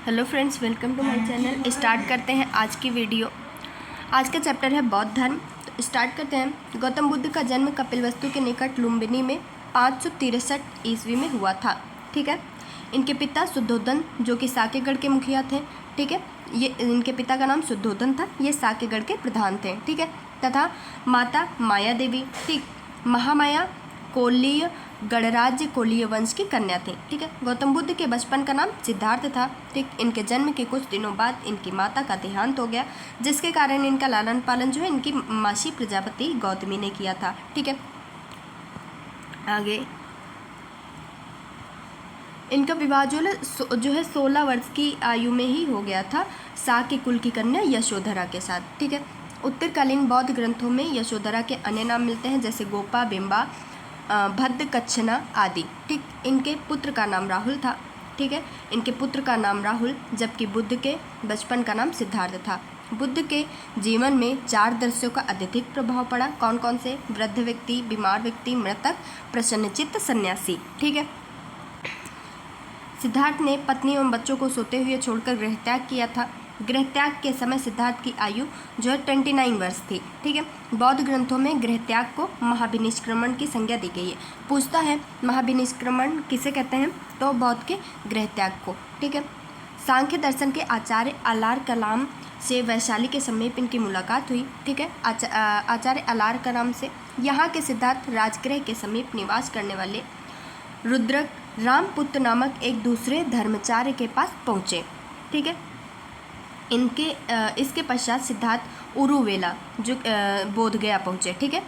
Hello friends, welcome to my channel. Start करते हैं आज की वीडियो। आज का चैप्टर है बौद्ध धर्म। तो स्टार्ट करते हैं। गौतम बुद्ध का जन्म कपिलवस्तु के निकट लुम्बिनी में 563 ईस्वी में हुआ था। ठीक है। इनके पिता शुद्धोधन, जो कि साकेगढ़ के मुखिया थे। ठीक है। ये इनके पिता का नाम शुद्धोधन था। ये साकेगढ़ के प्रधान थे। ठीक है। तथा माता माया देवी, ठीक, महामाया कोलीय गणराज्य कोलीय वंश की कन्या थी। ठीक है। गौतम बुद्ध के बचपन का नाम सिद्धार्थ था। ठीक। इनके जन्म के कुछ दिनों बाद इनकी माता का देहांत हो गया, जिसके कारण इनका लालन पालन जो है इनकी मासी प्रजापति गौतमी ने किया था। ठीक है। आगे इनका विवाह जो है 16 वर्ष की आयु में ही हो गया था, साक्य कुल की कन्या यशोधरा के साथ। ठीक है। उत्तरकालीन बौद्ध ग्रंथों में यशोधरा के अन्य नाम मिलते हैं, जैसे गोपा, बिंबा, भद्द, कच्छना आदि। ठीक। इनके पुत्र का नाम राहुल था। ठीक है। इनके पुत्र का नाम राहुल, जबकि बुद्ध के बचपन का नाम सिद्धार्थ था। बुद्ध के जीवन में 4 दृश्यों का अत्यधिक प्रभाव पड़ा। कौन कौन से? वृद्ध व्यक्ति, बीमार व्यक्ति, मृतक, प्रसन्नचित्त सन्यासी। ठीक है। सिद्धार्थ ने पत्नी एवं बच्चों को सोते हुए छोड़कर गृहत्याग किया था। गृहत्याग के समय सिद्धार्थ की आयु जो है 29 वर्ष थी। ठीक है। बौद्ध ग्रंथों में गृहत्याग को महाभिनिष्क्रमण की संज्ञा दी गई है। पूछता है महाभिनिष्क्रमण किसे कहते हैं? तो बौद्ध के गृहत्याग को। ठीक है। सांख्य दर्शन के आचार्य अलार कलाम से वैशाली के समीप इनकी मुलाकात हुई। ठीक है। आचार्य अलार कलाम से यहाँ के सिद्धार्थ राजगृह के समीप निवास करने वाले रुद्रक रामपुत्र नामक एक दूसरे धर्माचार्य के पास पहुँचे। ठीक है। इसके पश्चात सिद्धार्थ उरुवेला जो बोधगया पहुँचे। ठीक है।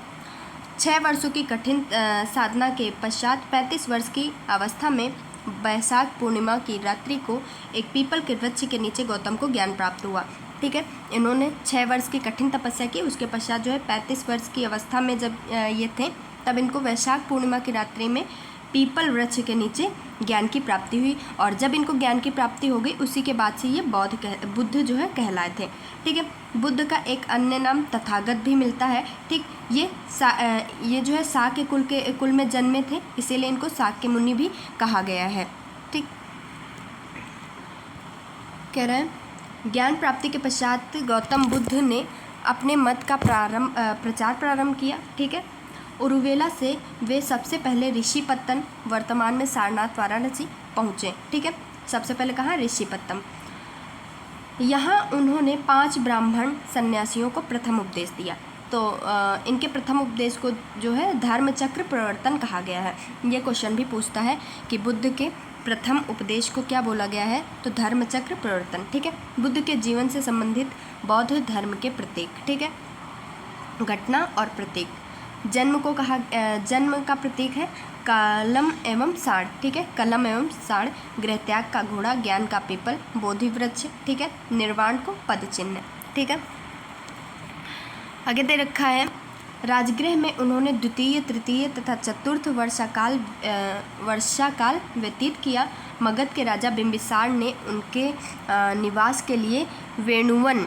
6 वर्षों की कठिन साधना के पश्चात 35 वर्ष की अवस्था में वैशाख पूर्णिमा की रात्रि को एक पीपल के वृक्ष के नीचे गौतम को ज्ञान प्राप्त हुआ। ठीक है। इन्होंने 6 वर्ष की कठिन तपस्या की। उसके पश्चात जो है 35 वर्ष की अवस्था में जब ये थे, तब इनको वैशाख पूर्णिमा की रात्रि में पीपल वृक्ष के नीचे ज्ञान की प्राप्ति हुई। और जब इनको ज्ञान की प्राप्ति हो गई, उसी के बाद से ये बुद्ध जो है कहलाए थे। ठीक है। बुद्ध का एक अन्य नाम तथागत भी मिलता है। ठीक। ये जो है साक्य कुल में जन्मे थे, इसीलिए इनको साक्य मुनि भी कहा गया है। ठीक। कह रहे हैं ज्ञान प्राप्ति के पश्चात गौतम बुद्ध ने अपने मत का प्रचार प्रारंभ किया। ठीक है। उरुवेला से वे सबसे पहले ऋषिपत्तन, वर्तमान में सारनाथ, वाराणसी पहुँचे। ठीक है। सबसे पहले कहाँ? ऋषिपत्तन। यहाँ उन्होंने 5 ब्राह्मण सन्यासियों को प्रथम उपदेश दिया। तो इनके प्रथम उपदेश को जो है धर्मचक्र प्रवर्तन कहा गया है। ये क्वेश्चन भी पूछता है कि बुद्ध के प्रथम उपदेश को क्या बोला गया है? तो धर्मचक्र प्रवर्तन। ठीक है। बुद्ध के जीवन से संबंधित बौद्ध धर्म के प्रतीक। ठीक है। घटना और प्रतीक। जन्म का प्रतीक है कलम एवं साड़। ठीक है। कलम एवं साड़। गृहत्याग का घोड़ा, ज्ञान का पीपल, बोधि वृक्ष। ठीक है। निर्वाण को पद चिन्ह। ठीक है। आगे दे रखा है राजगृह में उन्होंने द्वितीय, तृतीय तथा चतुर्थ वर्षाकाल व्यतीत किया। मगध के राजा बिंबिसार ने उनके निवास के लिए वेणुवन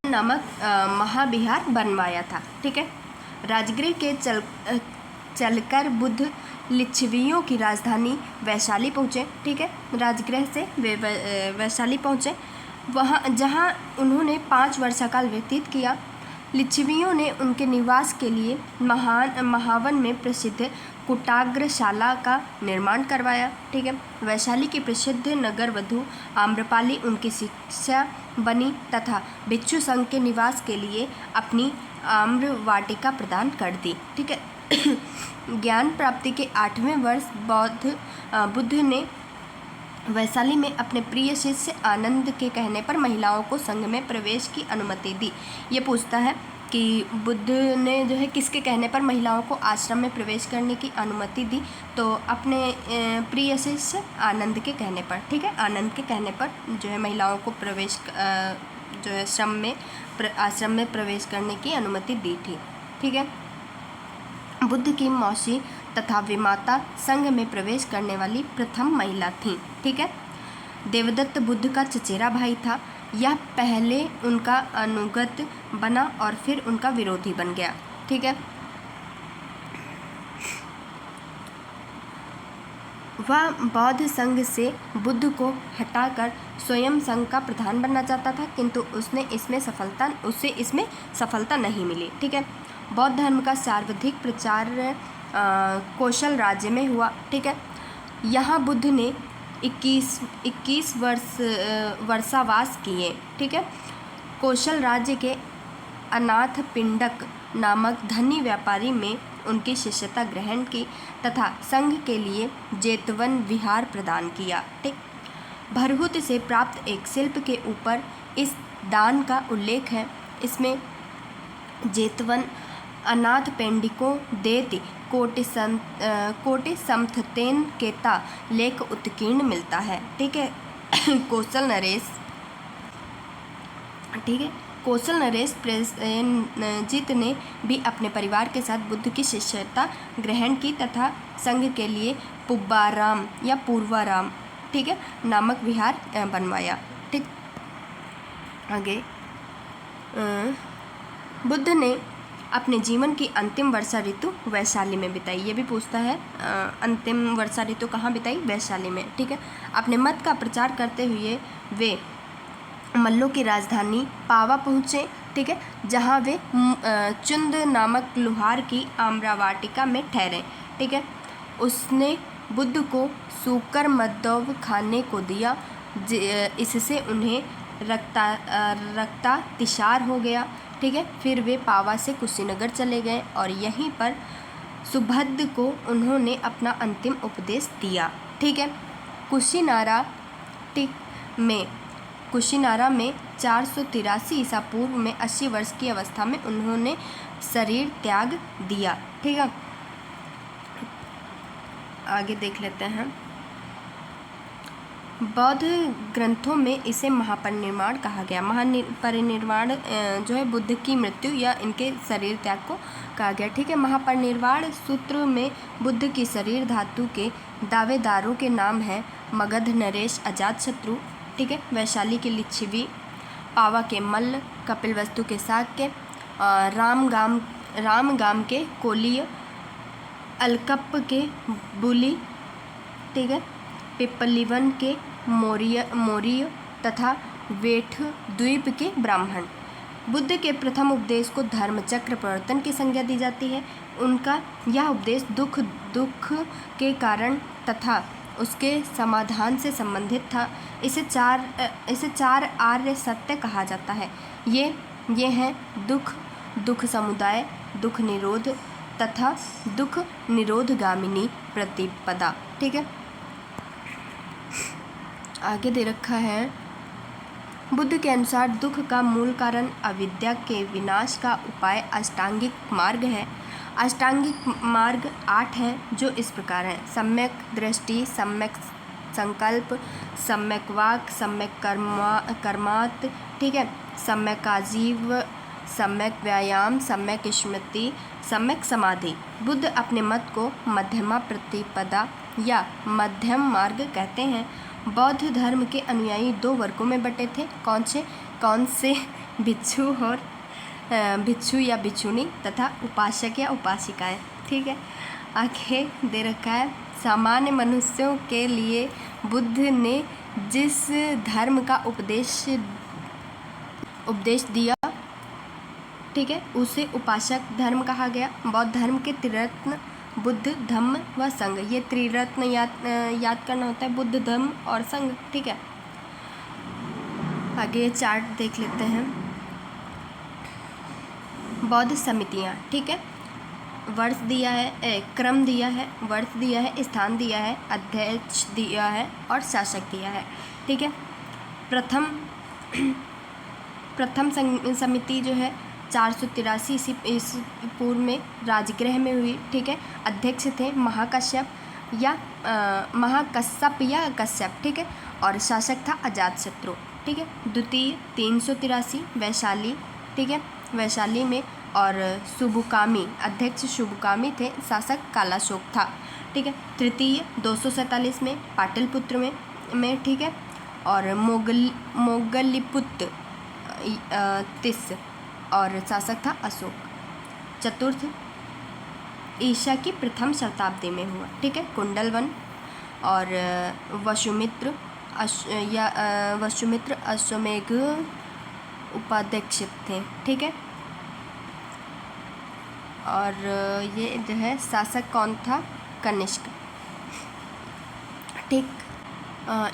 नामक महाविहार बनवाया था। ठीक है। राजगृह के चलकर बुद्ध लिच्छवियों की राजधानी वैशाली पहुँचे। ठीक है। राजगृह से वे वैशाली पहुँचे, वहाँ जहाँ उन्होंने 5 वर्षाकाल व्यतीत किया। लिच्छवियों ने उनके निवास के लिए महावन में प्रसिद्ध कुटाग्रशाला का निर्माण करवाया। ठीक है। वैशाली की प्रसिद्ध नगर वधु आम्रपाली उनकी शिक्षा बनी तथा भिक्षु संघ के निवास के लिए अपनी आम्र वाटिका प्रदान कर दी। ठीक है। ज्ञान प्राप्ति के 8वें वर्ष बुद्ध ने वैशाली में अपने प्रिय शिष्य आनंद के कहने पर महिलाओं को संघ में प्रवेश की अनुमति दी। ये पूछता है कि बुद्ध ने जो है किसके कहने पर महिलाओं को आश्रम में प्रवेश करने की अनुमति दी? तो अपने प्रिय शिष्य आनंद के कहने पर। ठीक है। आनंद के कहने पर जो है महिलाओं को प्रवेश जो है आश्रम में प्रवेश करने की अनुमति दी थी। ठीक है। बुद्ध की मौसी तथा विमाता संघ में प्रवेश करने वाली प्रथम महिला थी। ठीक है। देवदत्त बुद्ध का चचेरा भाई था। यह पहले उनका अनुगत बना और फिर उनका विरोधी बन गया। ठीक है। वह बौद्ध संघ से बुद्ध को हटाकर स्वयं संघ का प्रधान बनना चाहता था, किंतु उसे इसमें सफलता नहीं मिली। ठीक है। बौद्ध धर्म का सर्वाधिक प्रचार कौशल राज्य में हुआ। ठीक है। यहाँ बुद्ध ने 21 वर्षावास किए। ठीक है। कौशल राज्य के अनाथ पिंडक नामक धनी व्यापारी में उनकी शिष्यता ग्रहण की तथा संघ के लिए जेतवन विहार प्रदान किया। ठीक। भरहुत से प्राप्त एक शिल्प के ऊपर इस दान का उल्लेख है। इसमें जेतवन अनाथ पेंडिको देति कोटि समथतेन केता लेख उत्कीर्ण मिलता है। ठीक है। कौशल नरेश प्रेमजीत ने भी अपने परिवार के साथ बुद्ध की शिष्यता ग्रहण की तथा संघ के लिए पुब्बाराम या पूर्वाराम, ठीक है, नामक विहार बनवाया। ठीक। आगे बुद्ध ने अपने जीवन की अंतिम वर्षा ऋतु वैशाली में बिताई। ये भी पूछता है अंतिम वर्षा ऋतु कहाँ बिताई? वैशाली में। ठीक है। अपने मत का प्रचार करते हुए वे मल्लों की राजधानी पावा पहुँचे। ठीक है। जहाँ वे चुंद नामक लुहार की आम्रवाटिका में ठहरे। ठीक है। उसने बुद्ध को सूकर मद्दव खाने को दिया, इससे उन्हें रक्तातिसार हो गया। ठीक है। फिर वे पावा से कुशीनगर चले गए और यहीं पर सुभद्र को उन्होंने अपना अंतिम उपदेश दिया। ठीक है। कुशीनारा में 483 ईसा पूर्व में 80 वर्ष की अवस्था में उन्होंने शरीर त्याग दिया। ठीक है। आगे देख लेते हैं। बौद्ध ग्रंथों में इसे महापरिनिर्वाण कहा गया। महापरिनिर्वाण जो है बुद्ध की मृत्यु या इनके शरीर त्याग को कहा गया। ठीक है। महापरिनिर्वाण सूत्र में बुद्ध की शरीर धातु के दावेदारों के नाम हैं मगध नरेश अजातशत्रु, ठीक है, वैशाली के लिच्छवी, पावा के मल्ल, कपिलवस्तु के शाक्य, रामगाम के कोलीय, अलकप के बुली, ठीक है, पिपलिवन के मौर्य तथा वेठ द्वीप के ब्राह्मण। बुद्ध के प्रथम उपदेश को धर्मचक्र प्रवर्तन की संज्ञा दी जाती है। उनका यह उपदेश दुख के कारण तथा उसके समाधान से संबंधित था। इसे चार आर्य सत्य कहा जाता है। ये हैं दुख समुदाय, दुख निरोध तथा दुख निरोधगामिनी प्रतिपदा। ठीक है। आगे दे रखा है, बुद्ध के अनुसार दुख का मूल कारण अविद्या के विनाश का उपाय अष्टांगिक मार्ग है। अष्टांगिक मार्ग 8 हैं जो इस प्रकार हैं: सम्यक दृष्टि, सम्यक संकल्प, सम्यक वाक, सम्यक कर्मात, ठीक है, सम्यक आजीव, सम्यक व्यायाम, सम्यक स्मृति, सम्यक समाधि। बुद्ध अपने मत को मध्यमा प्रतिपदा या मध्यम मार्ग कहते हैं। बौद्ध धर्म के अनुयायी 2 वर्गों में बटे थे। कौन से? भिक्षु या भिक्षुणी तथा उपासक या उपासिकाएं। ठीक है। आगे दे रखा है, सामान्य मनुष्यों के लिए बुद्ध ने जिस धर्म का उपदेश दिया, ठीक है, उसे उपासक धर्म कहा गया। बौद्ध धर्म के त्रिरत्न बुद्ध, धम्म व संघ, ये त्रिरत्न याद करना होता है, बुद्ध, धम्म और संघ। ठीक है। आगे चार्ट देख लेते हैं। बौद्ध समितियाँ, ठीक है, वर्ष दिया है, क्रम दिया है, वर्ष दिया है, स्थान दिया है, अध्यक्ष दिया है और शासक दिया है। ठीक है। प्रथम समिति जो है 483 ईसा पूर्व में राजगृह में हुई। ठीक है। अध्यक्ष थे महाकश्यप या कश्यप, ठीक है, और शासक था अजातशत्रु। ठीक है। द्वितीय 383 वैशाली, ठीक है, वैशाली में, और शुभकामी, अध्यक्ष शुभकामी थे, शासक कालाशोक था। ठीक है। तृतीय 247 में पाटलिपुत्र में, ठीक है, और मोगलिपुत्र तिस, और शासक था अशोक। चतुर्थ ईसा की प्रथम शताब्दी में हुआ। ठीक है। कुंडलवन और वसुमित्र अश्वमेघ उपाध्यक्षित थे। ठीक है, और ये जो है शासक कौन था? कनिष्क। ठीक,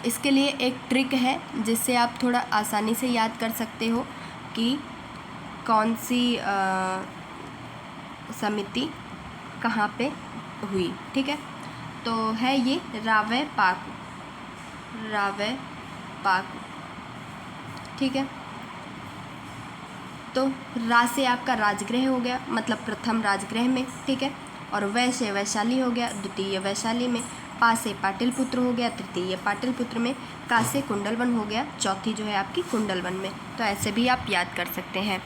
इसके लिए एक ट्रिक है जिससे आप थोड़ा आसानी से याद कर सकते हो कि कौन सी समिति कहाँ पे हुई। ठीक है, तो है ये रावय पाकु। ठीक है, तो रा से आपका राजगृह हो गया, मतलब प्रथम राजगृह में। ठीक है, और वै से वैशाली हो गया, द्वितीय वैशाली में। पा से पाटिलपुत्र हो गया, तृतीय पाटिलपुत्र में। का से कुंडलवन हो गया, चौथी जो है आपकी कुंडलवन में। तो ऐसे भी आप याद कर सकते हैं।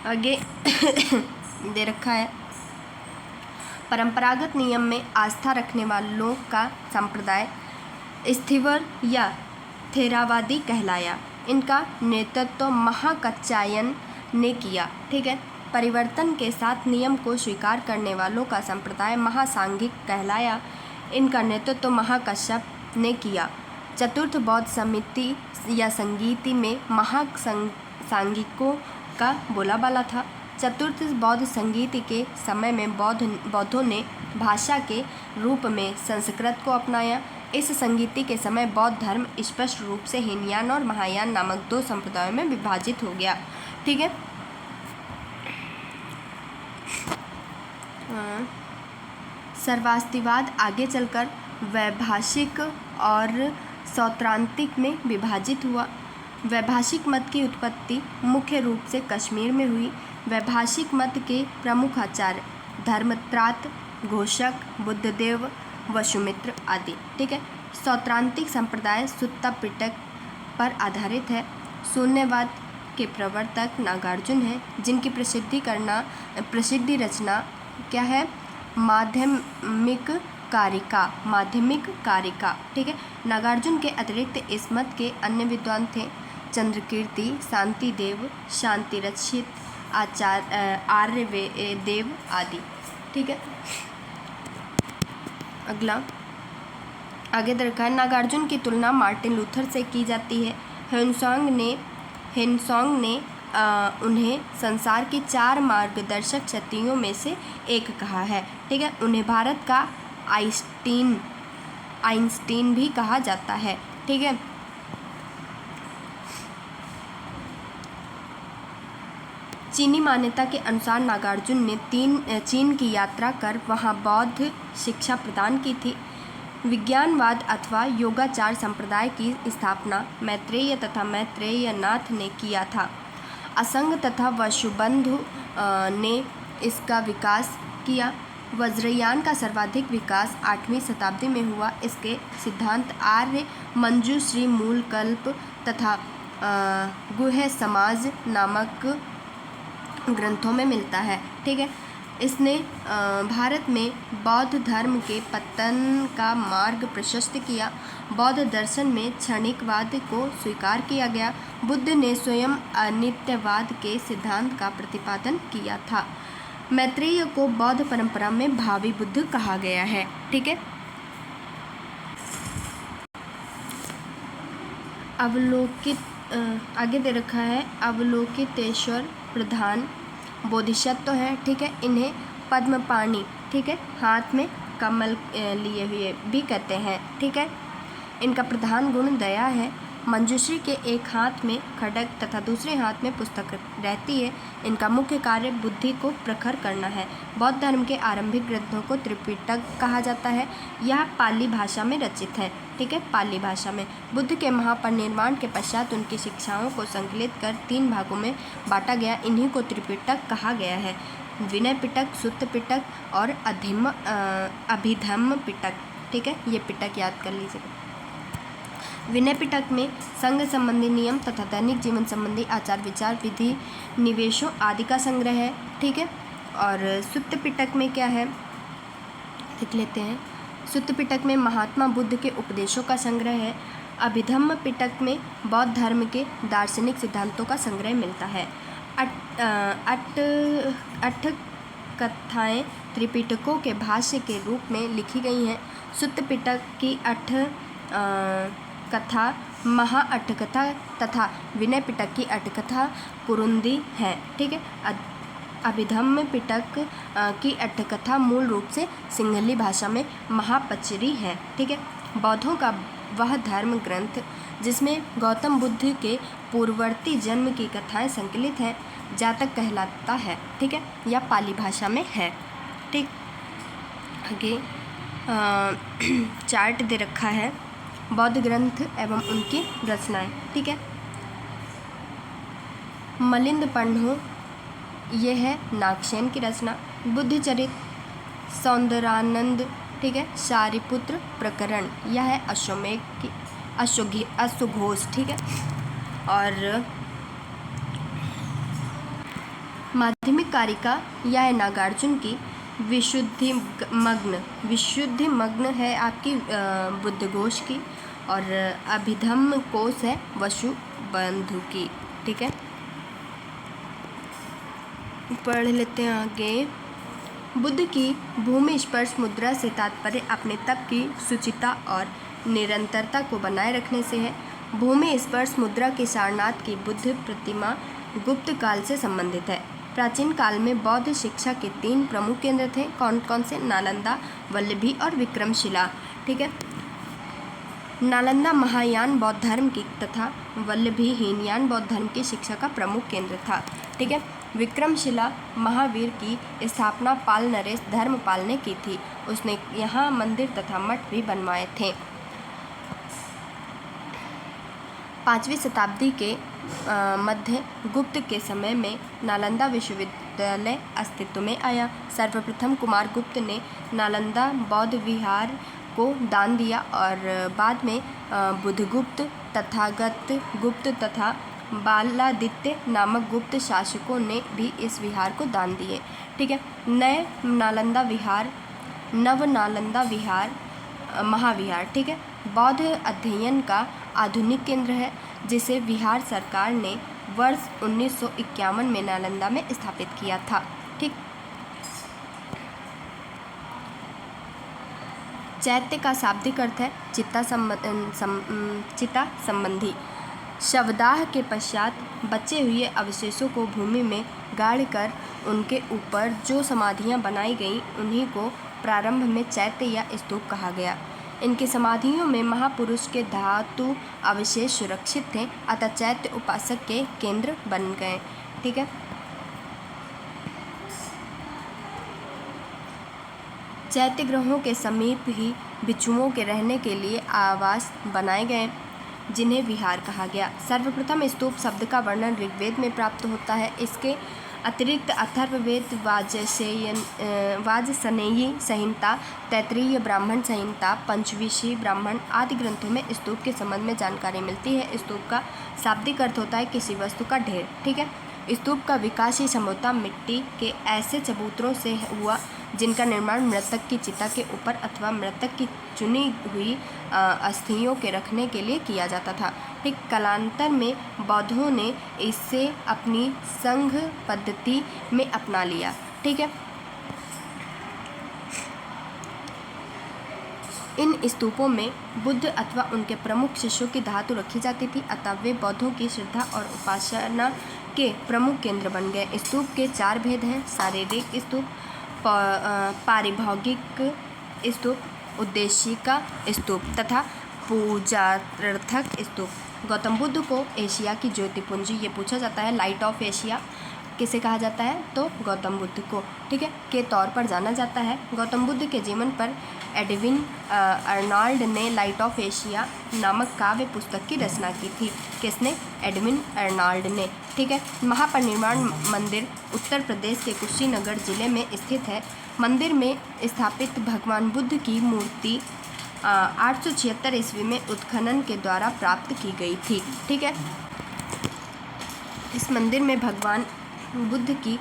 आगे दे रखा है, परंपरागत नियम में आस्था रखने वालों का संप्रदाय स्थिवर या थेरावादी कहलाया। इनका नेतृत्व महाकच्चायन ने किया। ठीक है, परिवर्तन के साथ नियम को स्वीकार करने वालों का संप्रदाय महासांघिक कहलाया। इनका नेतृत्व महाकश्यप ने किया। चतुर्थ बौद्ध समिति या संगीति में महासांघिकों का बोलाबाला था। चतुर्थ बौद्ध संगीति के समय में बौद्धों ने भाषा के रूप में संस्कृत को अपनाया। इस संगीति के समय बौद्ध धर्म स्पष्ट रूप से हीनयान और महायान नामक दो संप्रदायों में विभाजित हो गया। ठीक है, सर्वास्तिवाद आगे चलकर वैभाषिक और सौत्रांतिक में विभाजित हुआ। वैभाषिक मत की उत्पत्ति मुख्य रूप से कश्मीर में हुई। वैभाषिक मत के प्रमुख आचार्य धर्मत्रात, घोषक, बुद्धदेव, वसुमित्र आदि। ठीक है, सौत्रांतिक संप्रदाय सुत्ता पिटक पर आधारित है। शून्यवाद के प्रवर्तक नागार्जुन हैं, जिनकी प्रसिद्धि रचना क्या है? माध्यमिक कारिका। ठीक है, नागार्जुन के अतिरिक्त इस मत के अन्य विद्वान थे चंद्रकीर्ति, शांतिदेव, शांतिरक्षित, आर्यदेव आदि। ठीक है, अगला आगे रखा है, नागार्जुन की तुलना मार्टिन लूथर से की जाती है। हेनसोंग ने उन्हें संसार की 4 मार्गदर्शक शक्तियों में से एक कहा है। ठीक है, उन्हें भारत का आइंस्टीन भी कहा जाता है। ठीक है, चीनी मान्यता के अनुसार नागार्जुन ने चीन की यात्रा कर वहां बौद्ध शिक्षा प्रदान की थी। विज्ञानवाद अथवा योगाचार संप्रदाय की स्थापना मैत्रेय तथा मैत्रेयनाथ ने किया था। असंग तथा वसुबंधु ने इसका विकास किया। वज्रयान का सर्वाधिक विकास 8वीं शताब्दी में हुआ। इसके सिद्धांत आर्य मंजूश्री, मूलकल्प तथा गुह्य समाज नामक ग्रंथों में मिलता है। ठीक है, इसने भारत में बौद्ध धर्म के पतन का मार्ग प्रशस्त किया। बौद्ध दर्शन में क्षणिकवाद को स्वीकार किया गया। बुद्ध ने स्वयं अनित्यवाद के सिद्धांत का प्रतिपादन किया था। मैत्रेय को बौद्ध परंपरा में भावी बुद्ध कहा गया है। ठीक है, आगे दे रखा है, अवलोकितेश्वर प्रधान बोधिसत्व है। ठीक है, इन्हें पद्मपाणि, ठीक है, हाथ में कमल लिए हुए भी कहते हैं। ठीक है, इनका प्रधान गुण दया है। मंजूश्री के एक हाथ में खड्ग तथा दूसरे हाथ में पुस्तक रहती है। इनका मुख्य कार्य बुद्धि को प्रखर करना है। बौद्ध धर्म के आरंभिक ग्रंथों को त्रिपिटक कहा जाता है। यह पाली भाषा में रचित है। ठीक है, पाली भाषा में। बुद्ध के महापरिनिर्वाण के पश्चात उनकी शिक्षाओं को संकलित कर 3 भागों में बांटा गया। इन्हीं को त्रिपिटक कहा गया है। विनय पिटक, सुत्त पिटक और अभिधम्म पिटक। ठीक है, ये पिटक याद कर लीजिए। विनय पिटक में संघ संबंधी नियम तथा दैनिक जीवन संबंधी आचार विचार, विधि, निवेशों आदि का संग्रह है। ठीक है, और सुत्त पिटक में क्या है देख लेते हैं। सुत्त पिटक में महात्मा बुद्ध के उपदेशों का संग्रह है। अभिधम्म पिटक में बौद्ध धर्म के दार्शनिक सिद्धांतों का संग्रह मिलता है। अट्ठ कथाएँ त्रिपिटकों के भाष्य के रूप में लिखी गई हैं। सुत्त पिटक की अठ कथा महा अट्ठकथा तथा विनय पिटक की अट्ठकथा पुरुंदी है। ठीक है। अभिधम्म पिटक की अट्ठकथा मूल रूप से सिंहली भाषा में महापचरी है। ठीक है। बौद्धों का वह धर्म ग्रंथ जिसमें गौतम बुद्ध के पूर्ववर्ती जन्म की कथाएं संकलित हैं जातक कहलाता है। ठीक है। या पाली भाषा में है। ठीक। आगे चार्ट दे रखा है बौद्ध ग्रंथ एवं उनकी रचनाएं। ठीक है। मलिंद पंडो ये है नागसेन की रचना। बुद्धचरित, सौंदरानंद, ठीक है, सारिपुत्र प्रकरण, यह है अश्वमेध की अश्वघोष। ठीक है। और माध्यमिक कारिका यह है नागार्जुन की विशुद्धि मग्न है आपकी बुद्धघोष की। और अभिधम्म कोश है वसुबंधु की। ठीक है। पढ़ लेते हैं आगे। बुद्ध की भूमि स्पर्श मुद्रा से तात्पर्य अपने तप की शुचिता और निरंतरता को बनाए रखने से है। भूमि स्पर्श मुद्रा की सारनाथ की बुद्ध प्रतिमा गुप्त काल से संबंधित है। प्राचीन काल में बौद्ध शिक्षा के 3 प्रमुख केंद्र थे। कौन कौन से? नालंदा, वल्लभी और विक्रमशिला। ठीक है। नालंदा महायान बौद्ध धर्म की तथा वल्लभी हीनयान बौद्ध धर्म की शिक्षा का प्रमुख केंद्र था। ठीक है। विक्रमशिला महावीर की स्थापना पाल नरेश धर्मपाल ने की थी। उसने यहाँ मंदिर तथा मठ भी बनवाए थे। 5वीं शताब्दी के मध्य गुप्त के समय में नालंदा विश्वविद्यालय अस्तित्व में आया। सर्वप्रथम कुमार गुप्त ने नालंदा बौद्ध विहार को दान दिया और बाद में बुद्धगुप्त, तथागत गुप्त तथा बालादित्य नामक गुप्त शासकों ने भी इस विहार को दान दिए। ठीक है। नव नालंदा विहार महाविहार, ठीक है, बौद्ध अध्ययन का आधुनिक केंद्र है जिसे विहार सरकार ने वर्ष 1951 में नालंदा में स्थापित किया था। ठीक। चैत्य का शाब्दिक अर्थ है चिता संबंधी। शवदाह के पश्चात बचे हुए अवशेषों को भूमि में गाड़कर उनके ऊपर जो समाधियां बनाई गईं उन्हीं को प्रारंभ में चैत्य या स्तूप कहा गया। इनकी समाधियों में महापुरुष के धातु अवशेष सुरक्षित थे, अतः चैत्य उपासक के केंद्र बन गए। ठीक है। चैत्य ग्रहों के समीप ही भिक्षुओं के रहने के लिए आवास बनाए गए जिन्हें विहार कहा गया। सर्वप्रथम स्तूप शब्द का वर्णन ऋग्वेद में प्राप्त होता है। इसके अतिरिक्त अथर्ववेद, वाजसनेयी संहिता, तैत्तिरीय ब्राह्मण संहिता, पंचविशी ब्राह्मण आदि ग्रंथों में स्तूप के संबंध में जानकारी मिलती है। स्तूप का शाब्दिक अर्थ होता है किसी वस्तु का ढेर। ठीक है। स्तूप का विकास ही संभवतः मिट्टी के ऐसे चबूतरों से हुआ जिनका निर्माण मृतक की चिता के ऊपर अथवा मृतक की चुनी हुई अस्थियों के रखने के लिए किया जाता था। ठीक। कालांतर में बौद्धों ने इसे अपनी संघ पद्धति में अपना लिया। ठीक है। इन स्तूपों में बुद्ध अथवा उनके प्रमुख शिष्यों की धातु रखी जाती थी, अतः वे बौद्धों की श्रद्धा और उपासना के प्रमुख केंद्र बन गए। स्तूप के 4 भेद हैं: शारीरिक स्तूप, पारिभौगिक स्तूप, उद्देशिका स्तूप तथा पूजार्थक स्तूप। गौतम बुद्ध को एशिया की ज्योतिपुंजी ये पूछा जाता है, लाइट ऑफ एशिया किसे कहा जाता है? तो गौतम बुद्ध को, ठीक है, के तौर पर जाना जाता है। गौतम बुद्ध के जीवन पर एडविन अर्नाल्ड ने लाइट ऑफ एशिया नामक काव्य पुस्तक की रचना की थी। किसने? एडविन अर्नाल्ड ने। ठीक है। महापरिनिर्वाण मंदिर उत्तर प्रदेश के कुशीनगर जिले में स्थित है। मंदिर में स्थापित भगवान बुद्ध की मूर्ति 876 ईस्वी में उत्खनन के द्वारा प्राप्त की गई थी। ठीक है। इस मंदिर में भगवान बुद्ध की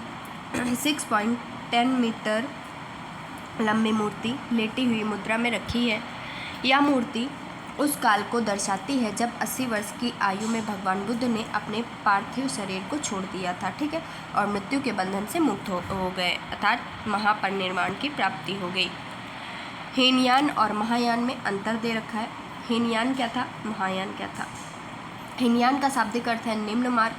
6.10 मीटर लंबी मूर्ति लेटी हुई मुद्रा में रखी है। यह मूर्ति उस काल को दर्शाती है जब 80 वर्ष की आयु में भगवान बुद्ध ने अपने पार्थिव शरीर को छोड़ दिया था। ठीक है। और मृत्यु के बंधन से मुक्त हो गए, अर्थात महापरिनिर्वाण की प्राप्ति हो गई। हीनयान और महायान में अंतर दे रखा है। हीनयान क्या था, महायान क्या था। हीनयान का शाब्दिक अर्थ है निम्न मार्ग,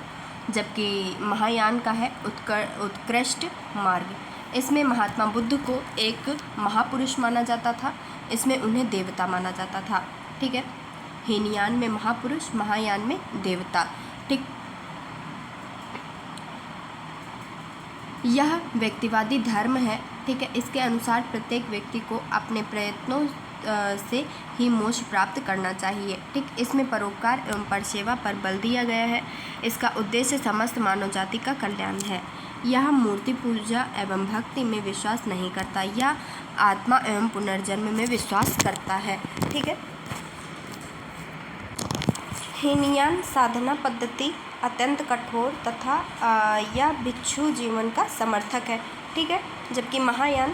जबकि महायान का है उत्कृष्ट मार्ग। इसमें महात्मा बुद्ध को एक महापुरुष माना जाता था, इसमें उन्हें देवता माना जाता था। ठीक है, हीनयान में महापुरुष, महायान में देवता। ठीक, यह व्यक्तिवादी धर्म है। ठीक है, इसके अनुसार प्रत्येक व्यक्ति को अपने प्रयत्नों से ही मोक्ष प्राप्त करना चाहिए। ठीक, इसमें परोपकार एवं परसेवा पर बल दिया गया है। इसका उद्देश्य समस्त मानव जाति का कल्याण है। यह मूर्ति पूजा एवं भक्ति में विश्वास नहीं करता, यह आत्मा एवं पुनर्जन्म में विश्वास करता है। ठीक है, हीनयान साधना पद्धति अत्यंत कठोर तथा यह भिक्षु जीवन का समर्थक है। ठीक है, जबकि महायान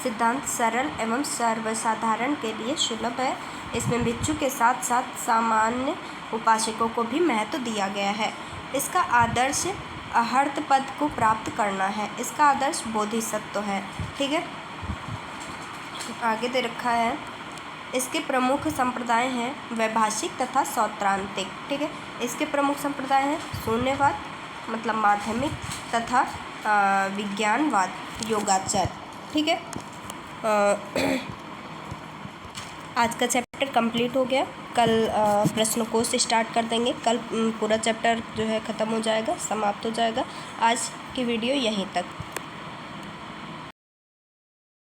सिद्धांत सरल एवं सर्वसाधारण के लिए सुलभ है। इसमें भिक्षु के साथ साथ सामान्य उपासकों को भी महत्व दिया गया है। इसका आदर्श अहर्त पद को प्राप्त करना है। इसका आदर्श बोधिसत्व है। ठीक है, आगे दे रखा है, इसके प्रमुख संप्रदाय हैं वैभाषिक तथा सौत्रांतिक। ठीक है, इसके प्रमुख संप्रदाय हैं शून्यवाद मतलब माध्यमिक तथा विज्ञानवाद योगाचार। ठीक है, आज का चैप्टर कंप्लीट हो गया। कल प्रश्न कोश स्टार्ट कर देंगे। कल पूरा चैप्टर जो है ख़त्म हो जाएगा, समाप्त हो जाएगा। आज की वीडियो यहीं तक।